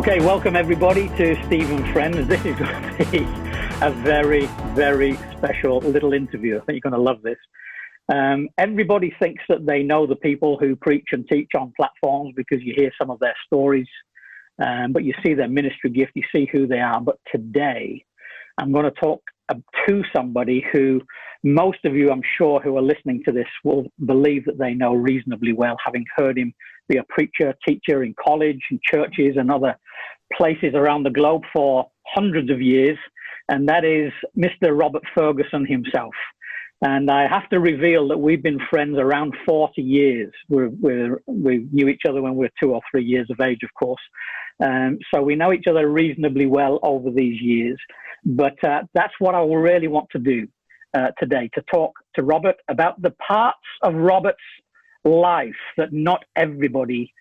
Okay, welcome everybody to Steve and Friends. This is going to be a very, very special little interview. I think you're going to love this. Everybody thinks that they know the people who preach and teach on platforms because you hear some of their stories, but you see their ministry gift, you see who they are. But today, I'm going to talk to somebody who most of you, I'm sure, who are listening to this will believe that they know reasonably well, having heard him be a preacher, teacher in college and churches and other places around the globe for hundreds of years. And that is Mr. Robert Fergusson himself. And I have to reveal that we've been friends around 40 years. We knew each other when we were 2 or 3 years of age, of course. So we know each other reasonably well over these years. But that's what I really want to do today, to talk to Robert about the parts of Robert's life that not everybody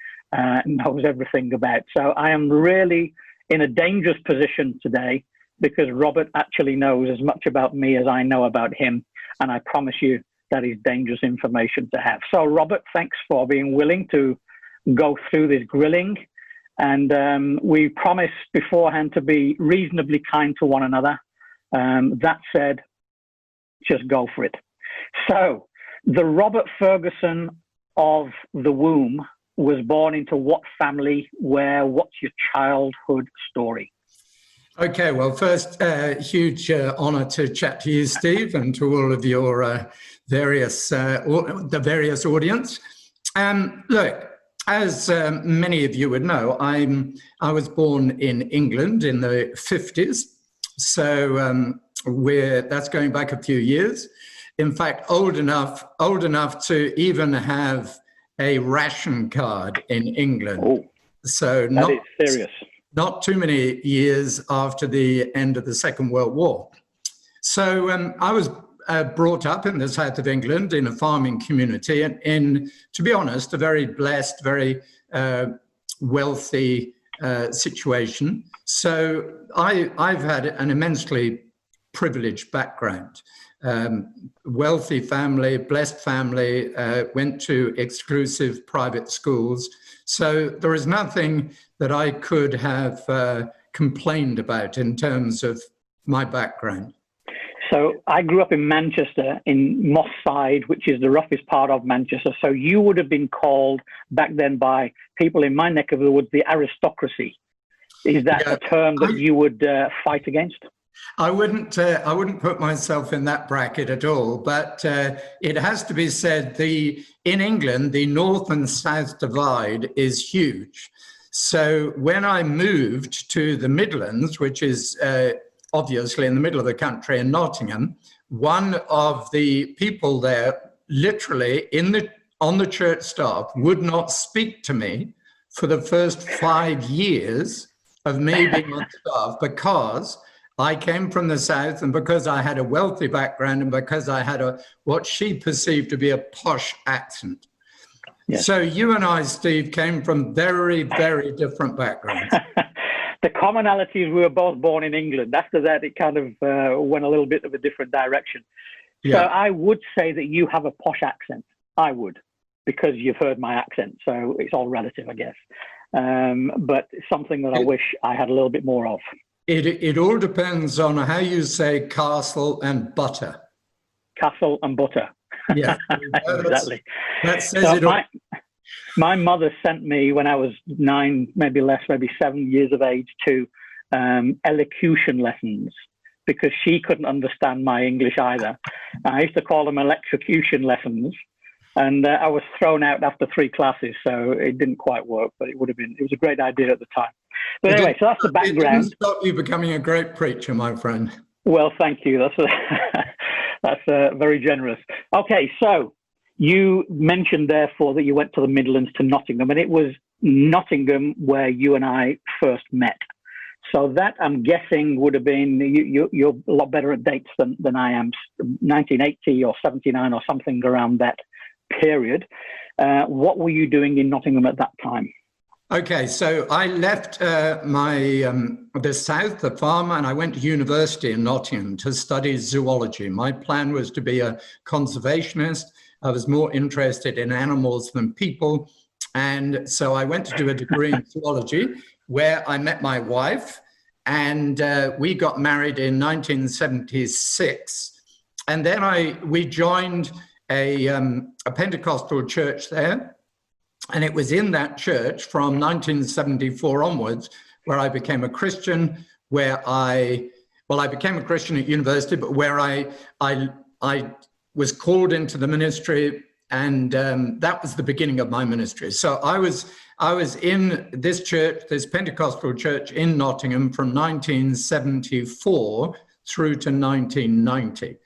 knows everything about. So I am really in a dangerous position today because Robert actually knows as much about me as I know about him. And I promise you that is dangerous information to have. So Robert, thanks for being willing to go through this grilling. And we promised beforehand to be reasonably kind to one another. That said, just go for it. So the Robert Fergusson of the womb was born into what family, where, what's your childhood story? Okay, well, first, huge honor to chat to you, Steve, and to all of your various audience. Look, as many of you would know, I was born in England in the 50s, so that's going back a few years. In fact, old enough to even have a ration card in England. Oh, so that is serious. Not too many years after the end of the Second World War. So I was brought up in the south of England in a farming community and in, to be honest, a very blessed, very wealthy situation. So I've had an immensely privileged background. Wealthy family, blessed family, went to exclusive private schools. So there is nothing that I could have complained about in terms of my background. So I grew up in Manchester, in Moss Side, which is the roughest part of Manchester. So you would have been called back then by people in my neck of the woods, the aristocracy. Is that a term that you would fight against? I wouldn't put myself in that bracket at all, but it has to be said, in England, the north and south divide is huge. So when I moved to the Midlands, which is obviously in the middle of the country in Nottingham, one of the people there literally on the church staff would not speak to me for the first 5 years of me being on staff because I came from the south and because I had a wealthy background and because I had what she perceived to be a posh accent. Yes. So you and I, Steve, came from very, very different backgrounds. The commonality is we were both born in England. After that, it kind of went a little bit of a different direction. Yeah. So I would say that you have a posh accent. I would, because you've heard my accent. So it's all relative, I guess. But it's something that I wish I had a little bit more of. It all depends on how you say castle and butter. Castle and butter. Yeah, exactly. That says so it all. My mother sent me when I was 9, maybe less, maybe 7 years of age to elocution lessons because she couldn't understand my English either. I used to call them electrocution lessons. And I was thrown out after 3 classes, so it didn't quite work, but it was a great idea at the time. But anyway, so that's the background. It didn't stop you becoming a great preacher, my friend. Well, thank you. That's very generous. Okay, so you mentioned, therefore, that you went to the Midlands, to Nottingham, and it was Nottingham where you and I first met. So that, I'm guessing, would have been, you're a lot better at dates than I am, 1980 or 79 or something around that period. What were you doing in Nottingham at that time? Okay, so I left the south, the farm, and I went to university in Nottingham to study zoology. My plan was to be a conservationist. I was more interested in animals than people. And so I went to do a degree in zoology, where I met my wife, and we got married in 1976. And then we joined a Pentecostal church there. And it was in that church from 1974 onwards where I became a Christian, I became a Christian at university, but where I was called into the ministry, and that was the beginning of my ministry. So I was in this church, this Pentecostal church in Nottingham from 1974 through to 1990.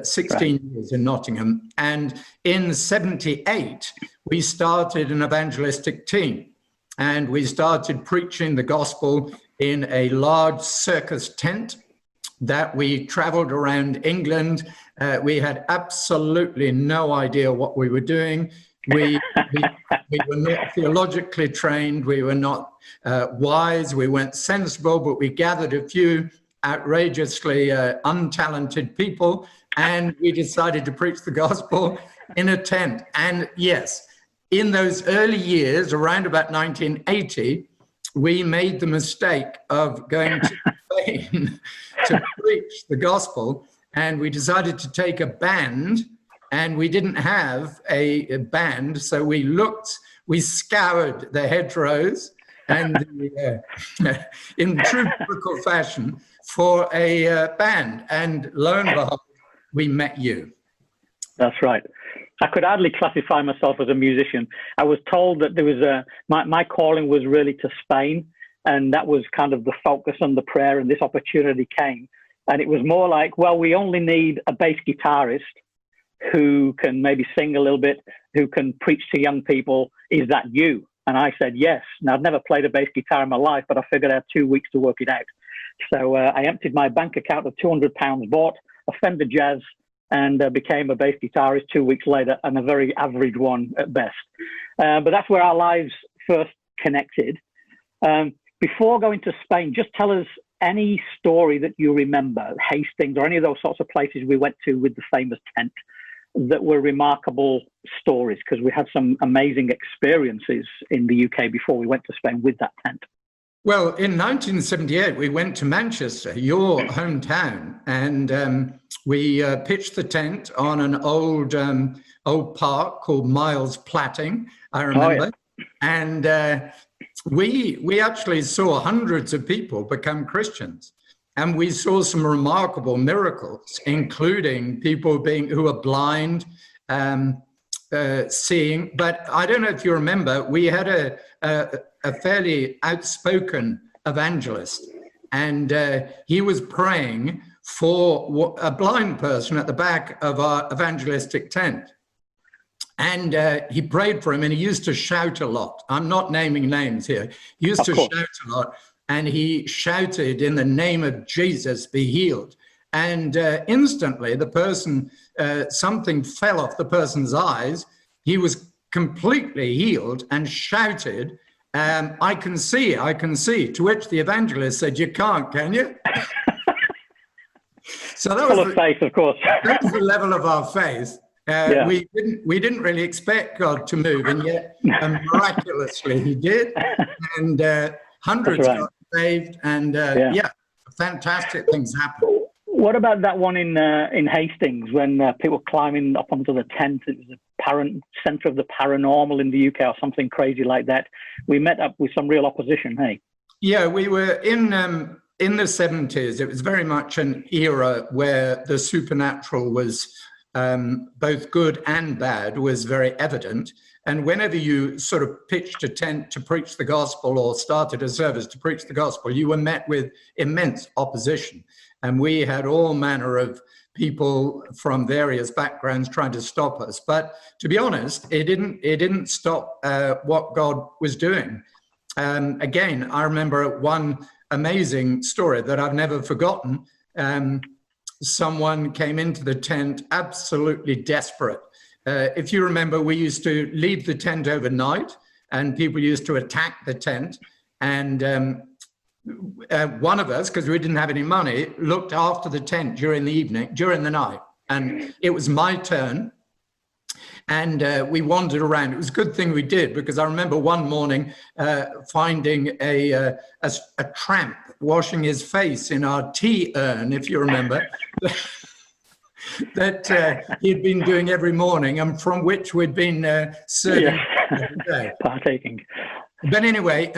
16 years in Nottingham. And in 78, we started an evangelistic team, and we started preaching the gospel in a large circus tent that we traveled around England. We had absolutely no idea what we were doing. We were not theologically trained. We were not wise. We weren't sensible, but we gathered a few outrageously untalented people, and we decided to preach the gospel in a tent. And yes, in those early years, around about 1980, we made the mistake of going to Spain to preach the gospel, and we decided to take a band, and we didn't have a band, so we scoured the hedgerows and in true biblical fashion for a band, and lo and behold, we met you. That's right. I could hardly classify myself as a musician. I was told that there was my calling was really to Spain, and that was kind of the focus and the prayer, and this opportunity came. And it was more like, well, we only need a bass guitarist who can maybe sing a little bit, who can preach to young people. Is that you? And I said, yes. Now, I've never played a bass guitar in my life, but I figured I had 2 weeks to work it out. So I emptied my bank account of £200, bought a Fender Jazz, and became a bass guitarist 2 weeks later, and a very average one at best. But that's where our lives first connected. Before going to Spain, just tell us any story that you remember, Hastings or any of those sorts of places we went to with the famous tent, that were remarkable stories, because we had some amazing experiences in the UK before we went to Spain with that tent. Well, in 1978, we went to Manchester, your hometown, and we pitched the tent on an old park called Miles Platting, I remember. Oh, yeah. And we actually saw hundreds of people become Christians. And we saw some remarkable miracles, including people who were blind, seeing. But I don't know if you remember, we had a fairly outspoken evangelist, and he was praying for a blind person at the back of our evangelistic tent. And he prayed for him, and he used to shout a lot. I'm not naming names here. He used to shout a lot, and he shouted, "In the name of Jesus, be healed." And instantly, the person, something fell off the person's eyes. He was completely healed and shouted, I can see, I can see. To which the evangelist said, "You can't, can you?" So that was faith, of course. That was the level of our faith. Yeah. We didn't really expect God to move, and yet miraculously He did, and hundreds got saved, and fantastic things happened. What about that one in Hastings when people were climbing up onto the tent? It was the center of the paranormal in the UK or something crazy like that. We met up with some real opposition, hey? Yeah, we were in the 70s. It was very much an era where the supernatural was both good and bad, was very evident. And whenever you sort of pitched a tent to preach the gospel or started a service to preach the gospel, you were met with immense opposition. And we had all manner of people from various backgrounds trying to stop us. But to be honest, it didn't stop what God was doing. Again, I remember one amazing story that I've never forgotten. Someone came into the tent absolutely desperate. If you remember, we used to leave the tent overnight, and people used to attack the tent. And one of us, because we didn't have any money, looked after the tent during the night. And it was my turn. And we wandered around. It was a good thing we did, because I remember one morning finding a tramp washing his face in our tea urn, if you remember, that he'd been doing every morning, and from which we'd been serving every day. Partaking. But anyway,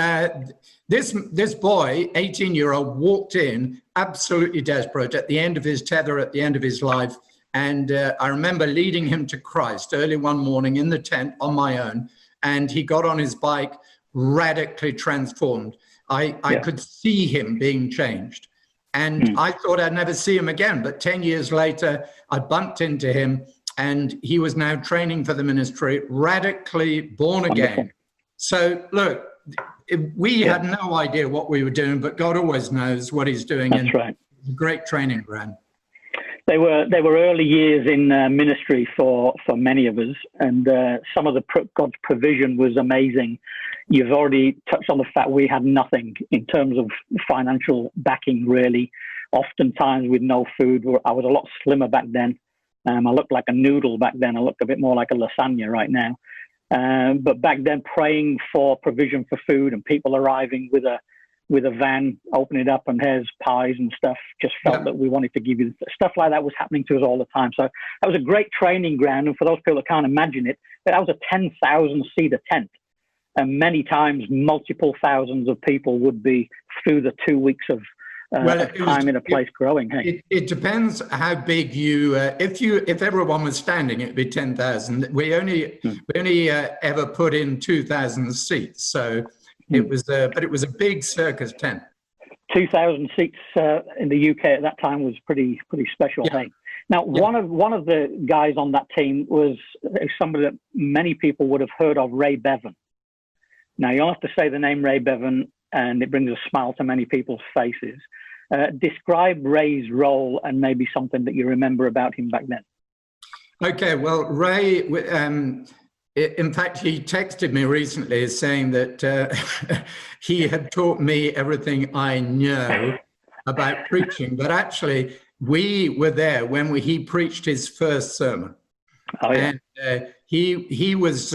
this boy, 18-year-old, walked in absolutely desperate at the end of his tether, at the end of his life. And I remember leading him to Christ early one morning in the tent on my own. And he got on his bike, radically transformed. I could see him being changed. And I thought I'd never see him again. But 10 years later, I bumped into him, and he was now training for the ministry, radically born again. So look, we had no idea what we were doing, but God always knows what he's doing. That's right. It's a great training ground. They were early years in ministry for many of us, and some of God's provision was amazing. You've already touched on the fact we had nothing in terms of financial backing, really. Oftentimes with no food. I was a lot slimmer back then. I looked like a noodle back then. I look a bit more like a lasagna right now. But back then, praying for provision for food and people arriving with a van, open it up, and here's pies and stuff, just felt that we wanted to give you stuff like that was happening to us all the time. So that was a great training ground. And for those people that can't imagine it, that was a 10,000-seater tent. And many times, multiple thousands of people would be through the 2 weeks of time in a place growing. Hey, it depends how big you. If everyone was standing, it'd be 10,000. We only ever put in 2,000 seats. So it was, but it was a big circus tent. 2,000 seats in the UK at that time was pretty special. Yeah. Hey. Now, one of the guys on that team was somebody that many people would have heard of, Ray Bevan. Now, you'll have to say the name Ray Bevan, and it brings a smile to many people's faces. Describe Ray's role and maybe something that you remember about him back then. Okay, well, Ray, in fact, he texted me recently saying that he had taught me everything I know about preaching, but actually we were there when he preached his first sermon. Oh, yeah. And he was,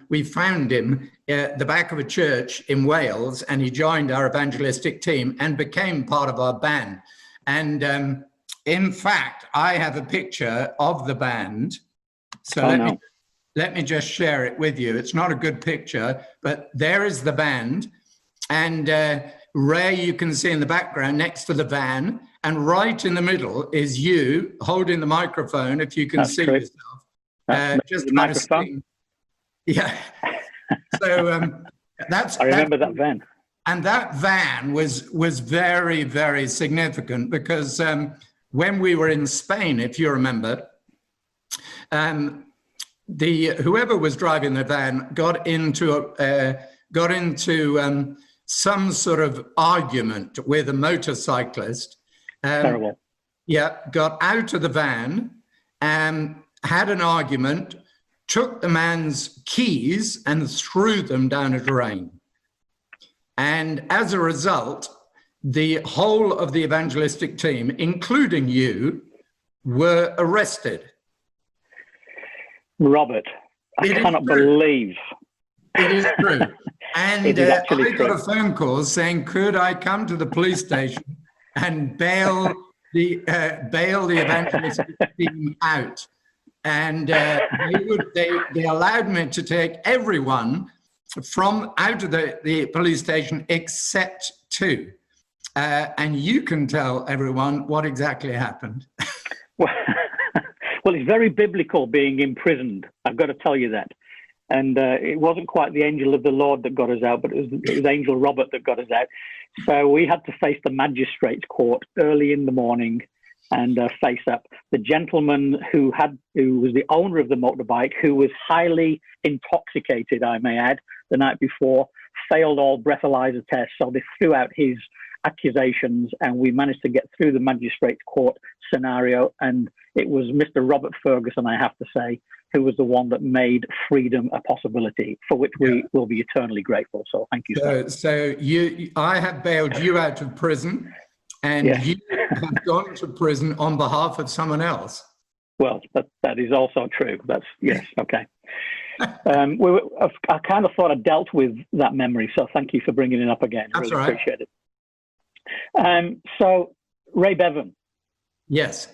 we found him at the back of a church in Wales, and he joined our evangelistic team and became part of our band. And in fact, I have a picture of the band. So let me just share it with you. It's not a good picture, but there is the band. And Ray, you can see in the background next to the van, and right in the middle is you holding the microphone, if you can see yourself. Just the microphone. Yeah. So I remember that van. And that van was very, very significant, because when we were in Spain, if you remember, whoever was driving the van got into some sort of argument with a motorcyclist. Terrible. Yeah, got out of the van and had an argument, took the man's keys and threw them down a drain. And as a result, the whole of the evangelistic team, including you, were arrested. Robert, I cannot believe. It is true. And I got a phone call saying, could I come to the police station and bail the evangelistic team out? And they allowed me to take everyone from out of the police station except two. And you can tell everyone what exactly happened. Well, it's very biblical being imprisoned. I've got to tell you that. And it wasn't quite the angel of the Lord that got us out, but it was Angel Robert that got us out. So we had to face the magistrate's court early in the morning and face up. The gentleman who was the owner of the motorbike, who was highly intoxicated, I may add, the night before, failed all breathalyzer tests. So they threw out his accusations, and we managed to get through the magistrate's court scenario. And it was Mr. Robert Fergusson, I have to say, who was the one that made freedom a possibility, for which we will be eternally grateful. So thank you. So I have bailed you out of prison, and you have gone to prison on behalf of someone else. Well, that is also true. That's yes, okay. I kind of thought I dealt with that memory, so thank you for bringing it up again. I That's really all right. appreciate it. So, Ray Bevan. Yes.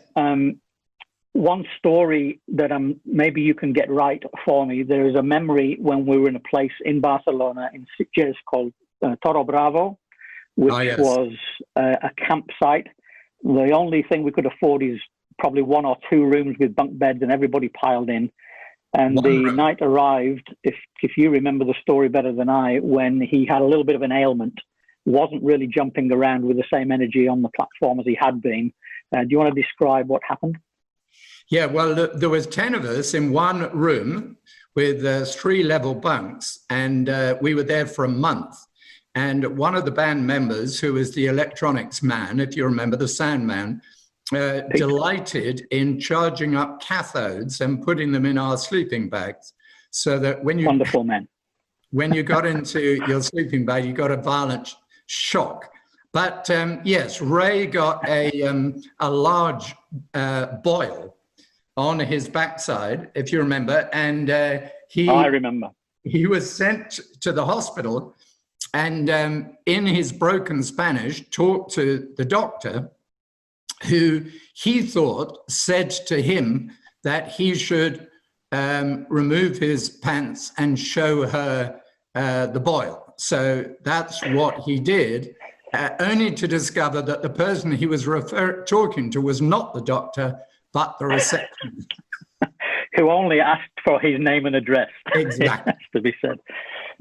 One story that maybe you can get right for me. There is a memory when we were in a place in Barcelona in Sitges called Toro Bravo, which was a campsite. The only thing we could afford is probably 1 or 2 rooms with bunk beds, and everybody piled in. And the night arrived, if you remember the story better than I, when he had a little bit of an ailment, wasn't really jumping around with the same energy on the platform as he had been. Do you want to describe what happened? Yeah, well, there was 10 of us in one room with 3 level bunks, and we were there for a month. And one of the band members, who was the electronics man, if you remember, the sound man, delighted in charging up cathodes and putting them in our sleeping bags, so that when you wonderful man, when you got into your sleeping bag, you got a violent shock. But yes, Ray got a large boil on his backside, if you remember, and I remember. He was sent to the hospital, and in his broken Spanish, talked to the doctor, who he thought said to him that he should remove his pants and show her the boil. So that's what he did, only to discover that the person he was talking to was not the doctor, but the receptionist. Who only asked for his name and address. Exactly. To be said.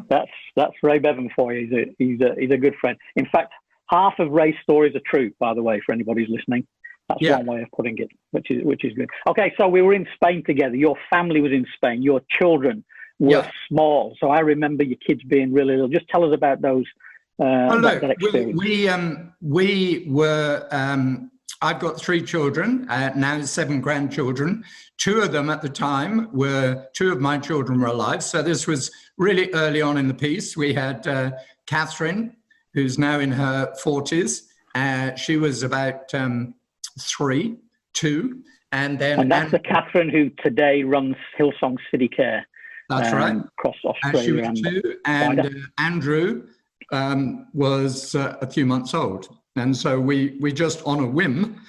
That's Ray Bevan for you. He's a good friend. In fact, half of Ray's stories are true, by the way, for anybody who's listening. That's one way of putting it, which is good. Okay, so we were in Spain together. Your family was in Spain. Your children were small. So I remember your kids being really little. Just tell us about those. That experience. We were. I've got 3 children, now 7 grandchildren. 2 of them at the time 2 of my children were alive. So this was really early on in the piece. We had Catherine, who's now in her 40s. She was about 2, and then... And that's the Catherine who today runs Hillsong City Care. That's right. Across Australia. And she was 2, and Andrew was a few months old. And so we just, on a whim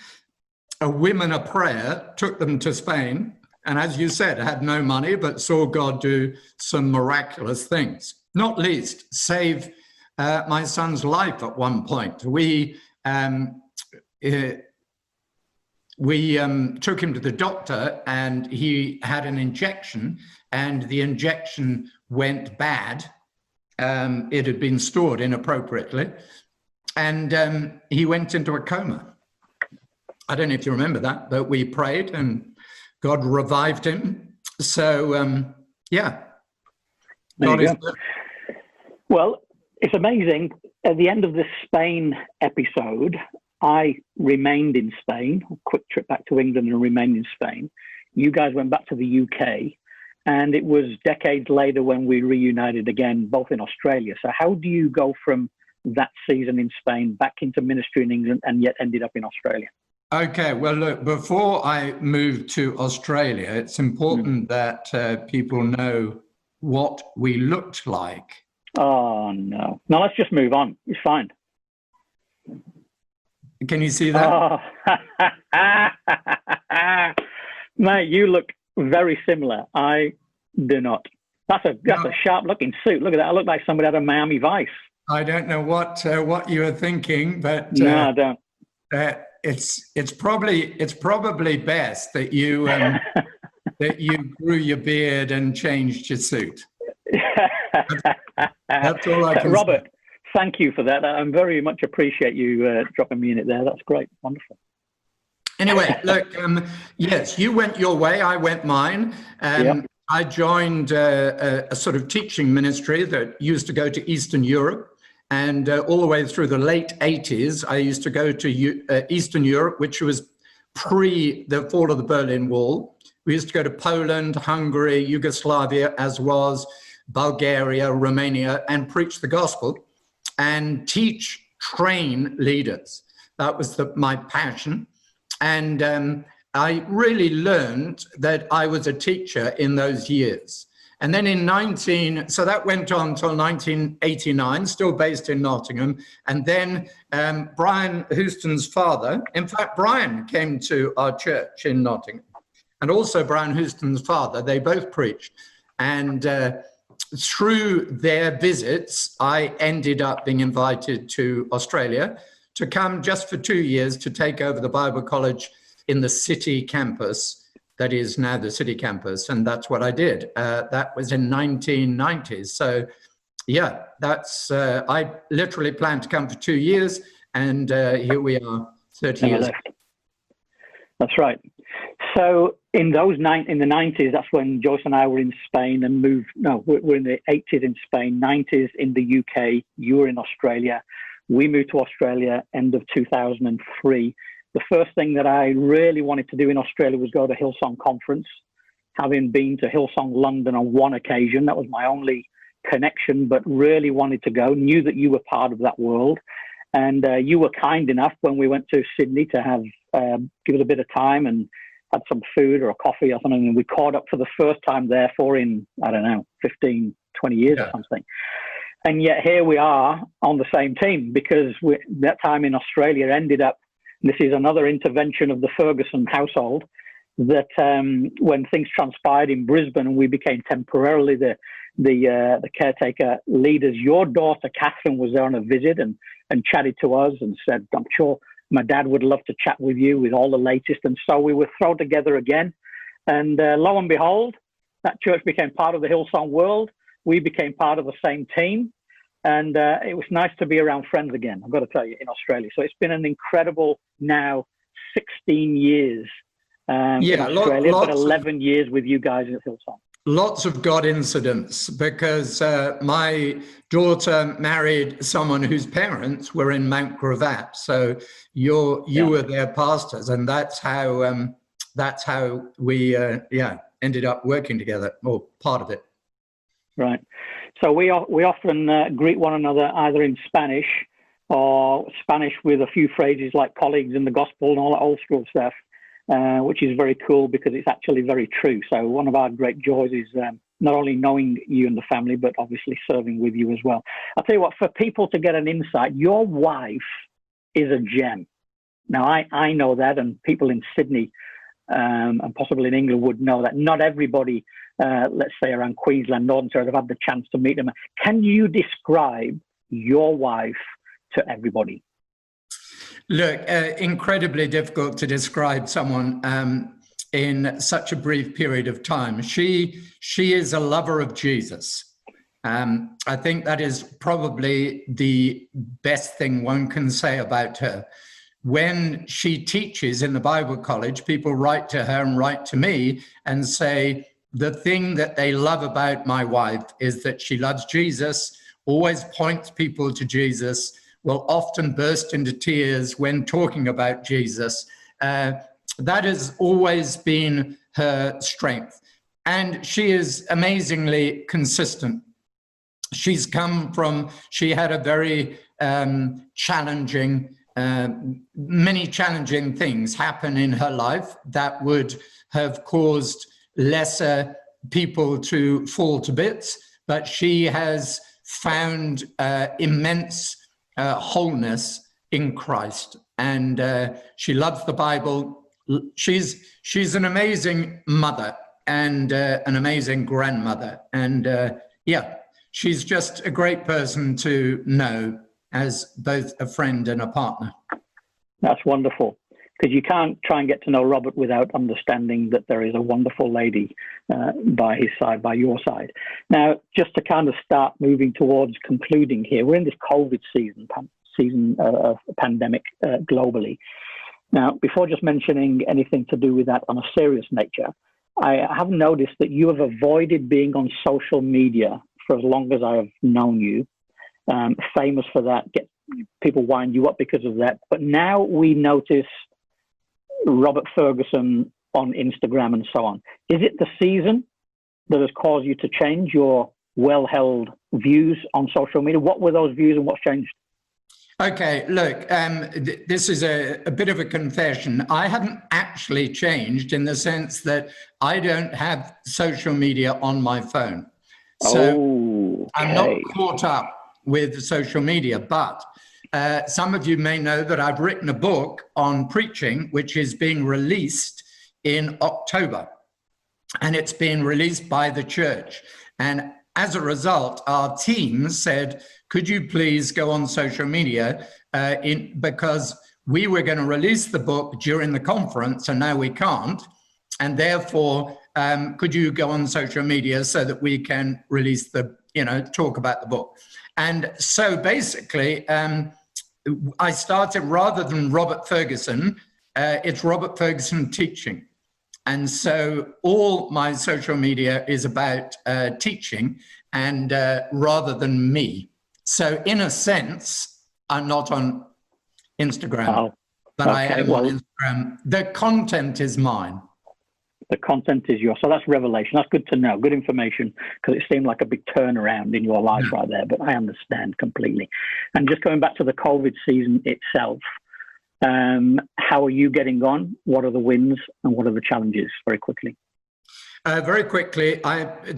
and a prayer, took them to Spain. And as you said, had no money, but saw God do some miraculous things, not least save my son's life at one point. We took him to the doctor, and he had an injection, and the injection went bad. It had been stored inappropriately. And he went into a coma. I don't know if you remember that, but we prayed and God revived him. So, God is good. Well, it's amazing. At the end of this Spain episode, I remained in Spain, a quick trip back to England, and remained in Spain. You guys went back to the UK, and it was decades later when we reunited again, both in Australia. So how do you go from that season in Spain back into ministry in England and yet ended up in Australia? Okay, well, look, before I moved to Australia, it's important that people know what we looked like. Oh, no. No, let's just move on. It's fine. Can you see that? Oh. Mate, you look very similar. I do not. That's a sharp-looking suit. Look at that. I look like somebody out of Miami Vice. I don't know what you were thinking, but no, I don't. It's probably best that you that you grew your beard and changed your suit. That's all I can Robert, say. Thank you for that. I very much appreciate you dropping me in it there. That's great. Wonderful. Anyway, look, yes, you went your way, I went mine. I joined a sort of teaching ministry that used to go to Eastern Europe. And all the way through the late 80s, I used to go to Eastern Europe, which was pre the fall of the Berlin Wall. We used to go to Poland, Hungary, Yugoslavia, as was Bulgaria, Romania, and preach the gospel and train leaders. That was my passion. And I really learned that I was a teacher in those years. And then so that went on till 1989, still based in Nottingham. And then Brian Houston's father, in fact, Brian came to our church in Nottingham. And also Brian Houston's father, they both preached. And through their visits, I ended up being invited to Australia to come just for 2 years to take over the Bible College in the city campus. That is now the city campus, and that's what I did. That was in 1990s. So, yeah, I literally planned to come for 2 years, and here we are, 30 years. That's right. So in the 90s, that's when Joyce and I were in Spain and moved. No, we're in the 80s in Spain, 90s in the UK. You were in Australia. We moved to Australia end of 2003. The first thing that I really wanted to do in Australia was go to Hillsong Conference. Having been to Hillsong London on one occasion, that was my only connection, but really wanted to go, knew that you were part of that world. And you were kind enough when we went to Sydney to have give it a bit of time and had some food or a coffee or something. And we caught up for the first time, therefore, in, I don't know, 15, 20 years or something. And yet here we are on the same team, because that time in Australia ended up, this is another intervention of the Fergusson household, that when things transpired in Brisbane and we became temporarily the caretaker leaders, your daughter Catherine was there on a visit and chatted to us and said, I'm sure my dad would love to chat with you with all the latest. And so we were thrown together again. And lo and behold, that church became part of the Hillsong world. We became part of the same team. And it was nice to be around friends again, I've got to tell you, in Australia. So it's been an incredible now 16 years in Australia, but 11 years with you guys at Hillsong. Lots of God incidents, because my daughter married someone whose parents were in Mount Gravatt. So you were their pastors, and that's how we ended up working together, or part of it. Right. So we often greet one another either in Spanish or Spanish with a few phrases like colleagues in the gospel and all that old school stuff, which is very cool because it's actually very true. So one of our great joys is not only knowing you and the family, but obviously serving with you as well. I'll tell you what, for people to get an insight, your wife is a gem. Now, I know that, and people in Sydney and possibly in England would know that. Not everybody, let's say around Queensland, Northern Territory, have had the chance to meet them. Can you describe your wife to everybody? Look, incredibly difficult to describe someone in such a brief period of time. She is a lover of Jesus. I think that is probably the best thing one can say about her. When she teaches in the Bible College, people write to her and write to me and say, the thing that they love about my wife is that she loves Jesus, always points people to Jesus, will often burst into tears when talking about Jesus. That has always been her strength. And she is amazingly consistent. She had a very challenging, many challenging things happen in her life that would have caused lesser people to fall to bits, but she has found immense wholeness in Christ, and she loves the Bible. She's an amazing mother and an amazing grandmother, and she's just a great person to know as both a friend and a partner. That's wonderful, because you can't try and get to know Robert without understanding that there is a wonderful lady by his side, by your side. Now, just to kind of start moving towards concluding here, we're in this COVID season of pandemic globally. Now, before just mentioning anything to do with that on a serious nature, I have noticed that you have avoided being on social media for as long as I have known you. Famous for that, people wind you up because of that. But now we notice Robert Fergusson on Instagram and so on. Is it the season that has caused you to change your well-held views on social media? What were those views and what's changed? Okay, look, this is a bit of a confession. I haven't actually changed in the sense that I don't have social media on my phone. So I'm not caught up with social media, but some of you may know that I've written a book on preaching, which is being released in October, and it's being released by the church. And as a result, our team said, could you please go on social media because we were going to release the book during the conference and now we can't. And therefore, could you go on social media so that we can release talk about the book? And so basically, I started, rather than Robert Fergusson, it's Robert Fergusson Teaching. And so all my social media is about teaching and rather than me. So in a sense, I'm not on Instagram, but I am on Instagram. The content is mine. The content is yours. So that's revelation. That's good to know. Good information, because it seemed like a big turnaround in your life right there, but I understand completely. And just going back to the COVID season itself, how are you getting on? What are the wins and what are the challenges? Very quickly. Very quickly,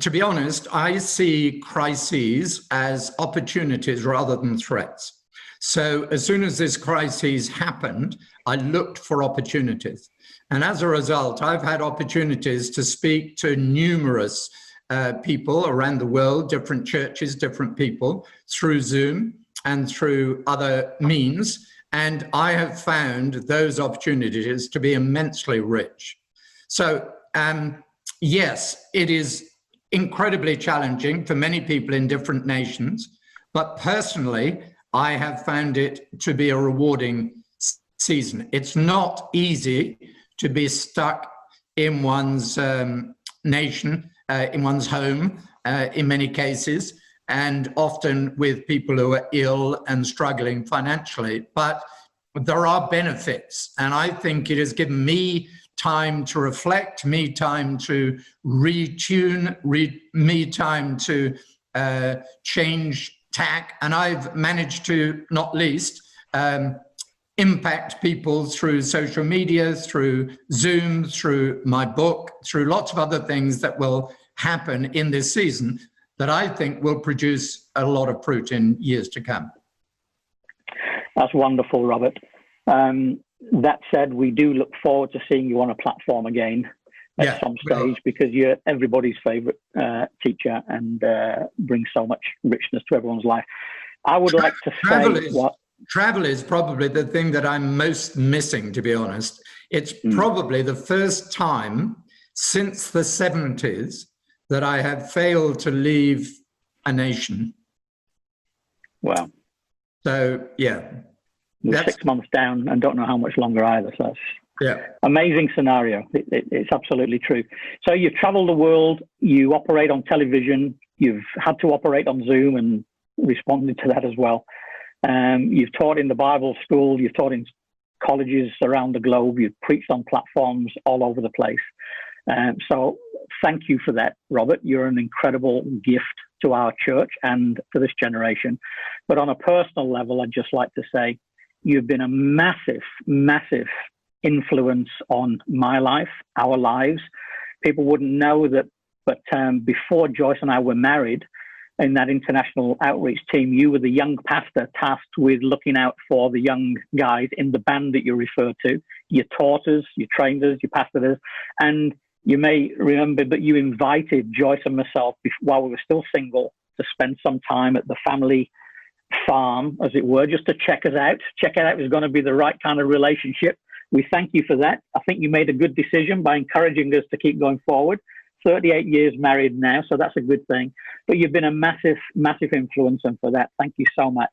to be honest, I see crises as opportunities rather than threats. So as soon as this crisis happened, I looked for opportunities. And as a result, I've had opportunities to speak to numerous people around the world, different churches, different people, through Zoom and through other means. And I have found those opportunities to be immensely rich. So, yes, it is incredibly challenging for many people in different nations, but personally, I have found it to be a rewarding season. It's not easy to be stuck in one's nation, in one's home, in many cases, and often with people who are ill and struggling financially. But there are benefits, and I think it has given me time to reflect, me time to retune, me time to change tack, and I've managed to, not least, impact people through social media, through Zoom, through my book, through lots of other things that will happen in this season that I think will produce a lot of fruit in years to come. That's wonderful, Robert. That said, we do look forward to seeing you on a platform again at some stage, because you're everybody's favorite teacher and bring so much richness to everyone's life. I would like to say travel is probably the thing that I'm most missing, to be honest. It's probably the first time since the 70s that I have failed to leave a nation. Wow. So, yeah. We're 6 months down and don't know how much longer either. So that's amazing scenario. It's absolutely true. So you've traveled the world, you operate on television, you've had to operate on Zoom and responded to that as well. You've taught in the Bible school, you've taught in colleges around the globe, you've preached on platforms all over the place. So thank you for that, Robert. You're an incredible gift to our church and to this generation. But on a personal level, I'd just like to say you've been a massive, massive influence on my life, our lives. People wouldn't know that, but before Joyce and I were married, in that international outreach team, you were the young pastor tasked with looking out for the young guys in the band that you referred to. You taught us, you trained us, you pastored us, and you may remember that you invited Joyce and myself, while we were still single, to spend some time at the family farm, as it were, just to check us out. Check it out was going to be the right kind of relationship. We thank you for that. I think you made a good decision by encouraging us to keep going forward. 38 years married now, so that's a good thing. But you've been a massive, massive influence, and for that, thank you so much.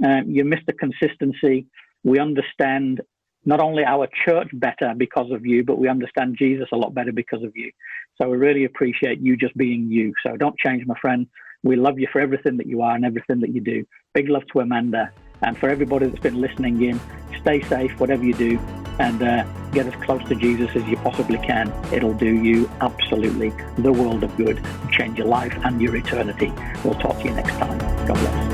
You Mr. Consistency. We understand not only our church better because of you, but we understand Jesus a lot better because of you. So we really appreciate you just being you. So don't change, my friend. We love you for everything that you are and everything that you do. Big love to Amanda. And for everybody that's been listening in, stay safe, whatever you do, and get as close to Jesus as you possibly can. It'll do you absolutely the world of good, change your life and your eternity. We'll talk to you next time. God bless.